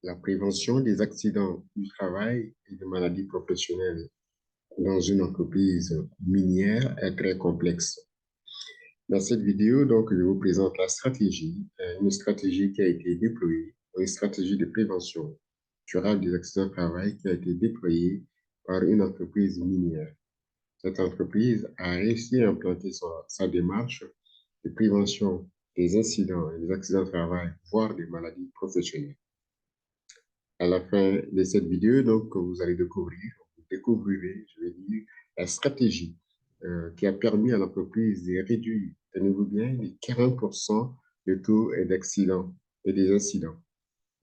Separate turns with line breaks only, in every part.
La prévention des accidents du travail et des maladies professionnelles dans une entreprise minière est très complexe. Dans cette vidéo, donc, je vous présente la stratégie, une stratégie qui a été déployée, une stratégie de prévention durable des accidents de travail qui a été déployée par une entreprise minière. Cette entreprise a réussi à implanter sa démarche de prévention des incidents et des accidents de travail, voire des maladies professionnelles. À la fin de cette vidéo, donc, que vous allez découvrir, vous découvrirez, je vais dire, la stratégie qui a permis à l'entreprise de réduire, tenez-vous bien, de 40% le taux d'accidents et des incidents.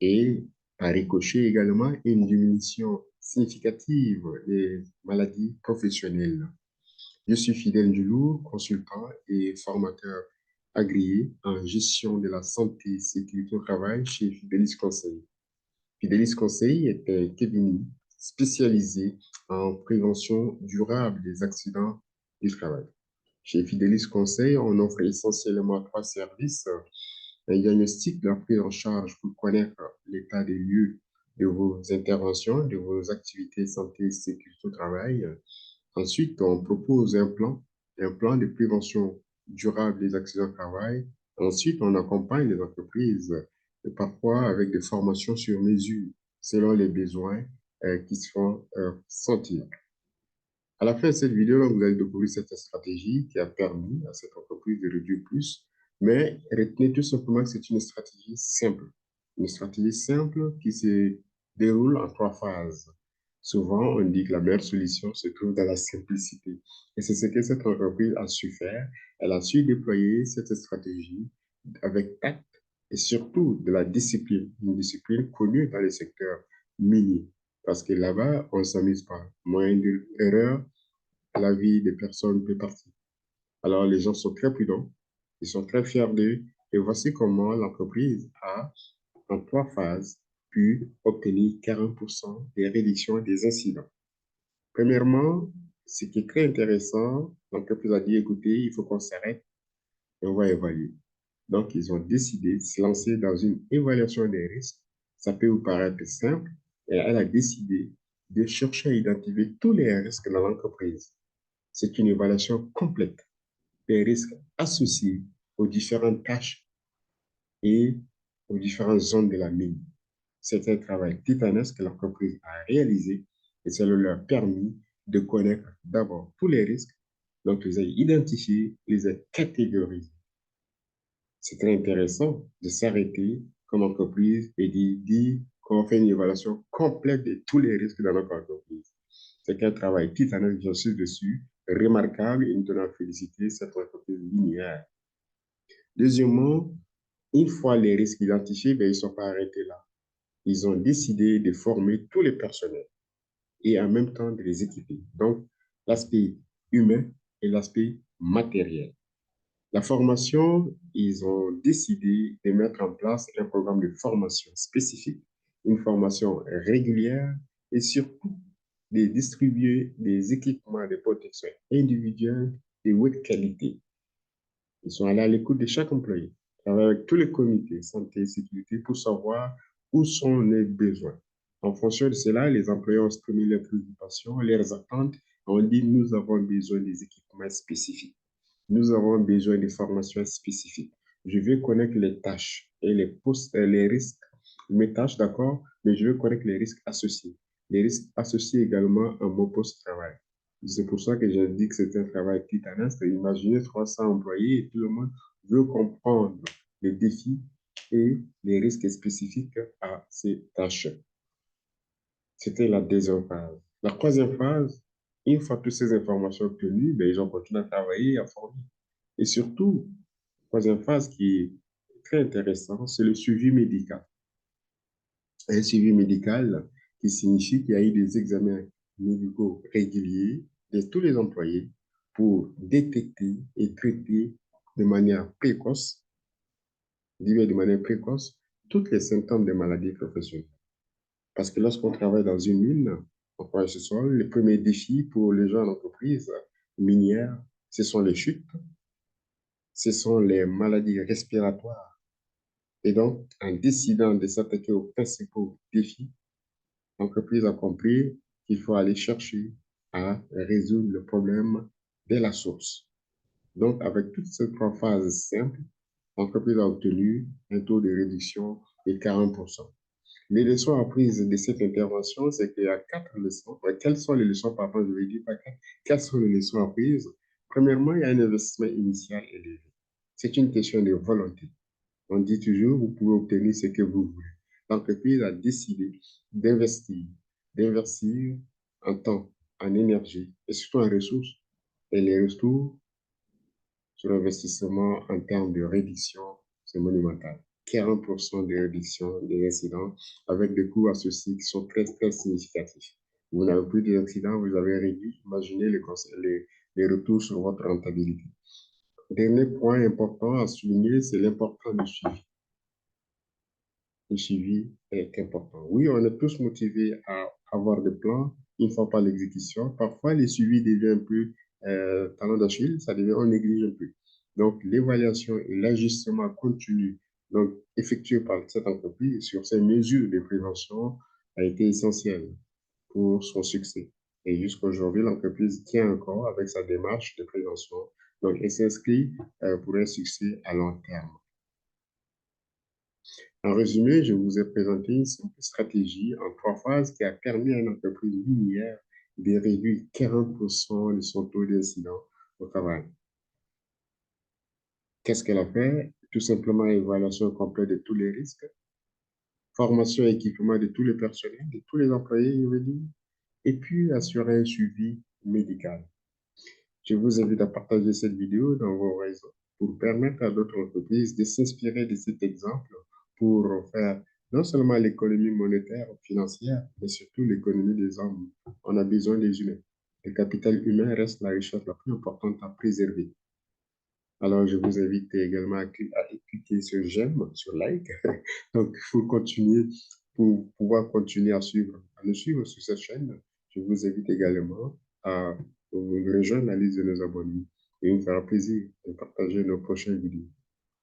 Et par ricochet également, une diminution significative des maladies professionnelles. Je suis Fidèle Dulour, consultant et formateur agréé en gestion de la santé et sécurité au travail chez Fidelis Conseil. Fidelis Conseil est un cabinet spécialisé en prévention durable des accidents du travail. Chez Fidelis Conseil, on offre essentiellement trois services. Un diagnostic de la prise en charge pour connaître l'état des lieux de vos interventions, de vos activités santé et sécurité au travail. Ensuite, on propose un plan de prévention durable des accidents de travail. Ensuite, on accompagne les entreprises, parfois avec des formations sur mesure, selon les besoins qui se font sentir. À la fin de cette vidéo, vous allez découvrir cette stratégie qui a permis à cette entreprise de réduire plus, mais retenez tout simplement que c'est une stratégie simple. Une stratégie simple qui se déroule en trois phases. Souvent, on dit que la meilleure solution se trouve dans la simplicité. Et c'est ce que cette entreprise a su faire. Elle a su déployer cette stratégie avec tact et surtout de la discipline, une discipline connue dans les secteurs miniers. Parce que là-bas, on ne s'amuse pas. Moindre erreur, la vie des personnes peut partir. Alors, les gens sont très prudents, ils sont très fiers d'eux. Et voici comment l'entreprise a, en trois phases, pu obtenir 40% des réductions des incidents. Premièrement, ce qui est très intéressant, l'entreprise a dit, écoutez, il faut qu'on s'arrête et on va évaluer. Donc, ils ont décidé de se lancer dans une évaluation des risques. Ça peut vous paraître simple, et elle a décidé de chercher à identifier tous les risques dans l'entreprise. C'est une évaluation complète des risques associés aux différentes tâches et aux différentes zones de la mine. C'est un travail titanesque que l'entreprise a réalisé et cela leur a permis de connaître d'abord tous les risques, donc les a identifiés, les a catégorisés. C'est très intéressant de s'arrêter comme entreprise et de dire qu'on fait une évaluation complète de tous les risques dans notre entreprise. C'est un travail titanesque, j'en suis dessus, remarquable et nous tenons à féliciter cette entreprise linéaire. Deuxièmement, une fois les risques identifiés, ben, ils ne sont pas arrêtés là. Ils ont décidé de former tous les personnels et en même temps de les équiper. Donc, l'aspect humain et l'aspect matériel. La formation, ils ont décidé de mettre en place un programme de formation spécifique, une formation régulière et surtout de distribuer des équipements de protection individuelle de haute qualité. Ils sont allés à l'écoute de chaque employé, travailler avec tous les comités santé et sécurité pour savoir où sont les besoins. En fonction de cela, les employés ont exprimé leurs préoccupations, leurs attentes. On dit, nous avons besoin des équipements spécifiques. Nous avons besoin de formations spécifiques. Je veux connaître les tâches et les postes, les risques. Mes tâches, d'accord, mais je veux connaître les risques associés. Les risques associés également à mon poste de travail. C'est pour ça que j'ai dit que c'est un travail titanesque. Imaginez 300 employés et tout le monde veut comprendre les défis et les risques spécifiques à ces tâches. C'était la deuxième phase. La troisième phase, une fois toutes ces informations obtenues, ben, ils ont continué à travailler et à former. Et surtout, la troisième phase qui est très intéressante, c'est le suivi médical. Un suivi médical qui signifie qu'il y a eu des examens médicaux réguliers de tous les employés pour détecter et traiter de manière précoce, de manière précoce, tous les symptômes des maladies professionnelles. Parce que lorsqu'on travaille dans une mine, on travaille ce soir, les premiers défis pour les gens en entreprise minière, ce sont les chutes, ce sont les maladies respiratoires, Et donc, en décidant de s'attaquer aux principaux défis, l'entreprise a compris qu'il faut aller chercher à résoudre le problème dès la source. Donc, avec toutes ces trois phases simples, l'entreprise a obtenu un taux de réduction de 40%. Les leçons apprises de cette intervention, c'est qu'il y a 4 leçons. Quelles sont les leçons, pardon, je vais dire pas 4. Quelles sont les leçons apprises? Premièrement, il y a un investissement initial élevé. C'est une question de volonté. On dit toujours, vous pouvez obtenir ce que vous voulez. L'entreprise a décidé d'investir, d'investir en temps, en énergie et surtout en ressources. Et les retours sur l'investissement en termes de réduction, c'est monumental. 40% de réduction des incidents avec des coûts associés qui sont très, très significatifs. Vous n'avez plus d'accidents, vous avez réduit. Imaginez les retours sur votre rentabilité. Dernier point important à souligner, c'est l'importance du suivi. Le suivi est important. Oui, on est tous motivés à avoir des plans, une fois pas l'exécution. Parfois, le suivi devient un peu talon d'Achille, ça devient, on néglige un peu. Donc, l'évaluation et l'ajustement continu, donc, effectué par cette entreprise sur ces mesures de prévention a été essentiel pour son succès. Et jusqu'à aujourd'hui, l'entreprise tient encore avec sa démarche de prévention. Donc, elle s'inscrit pour un succès à long terme. En résumé, je vous ai présenté une simple stratégie en 3 phases qui a permis à une entreprise minière de réduire 40% de son taux d'incident au travail. Qu'est-ce qu'elle a fait? Tout simplement évaluation complète de tous les risques, formation et équipement de tous les personnels, de tous les employés, je veux dire, et puis assurer un suivi médical. Je vous invite à partager cette vidéo dans vos réseaux pour permettre à d'autres entreprises de s'inspirer de cet exemple pour faire non seulement l'économie monétaire ou financière, mais surtout l'économie des hommes. On a besoin des humains. Le capital humain reste la richesse la plus importante à préserver. Alors, je vous invite également à cliquer sur j'aime, sur like. Donc, pour pouvoir continuer à nous suivre sur cette chaîne, je vous invite également à rejoindre la liste de nos abonnés. Et il me fera plaisir de partager nos prochaines vidéos.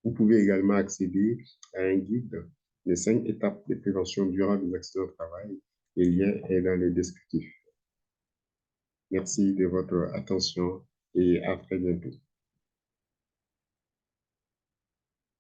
Vous pouvez également accéder à un guide des 5 étapes de prévention durable des accidents de travail. Le lien est dans le descriptif. Merci de votre attention et à très bientôt.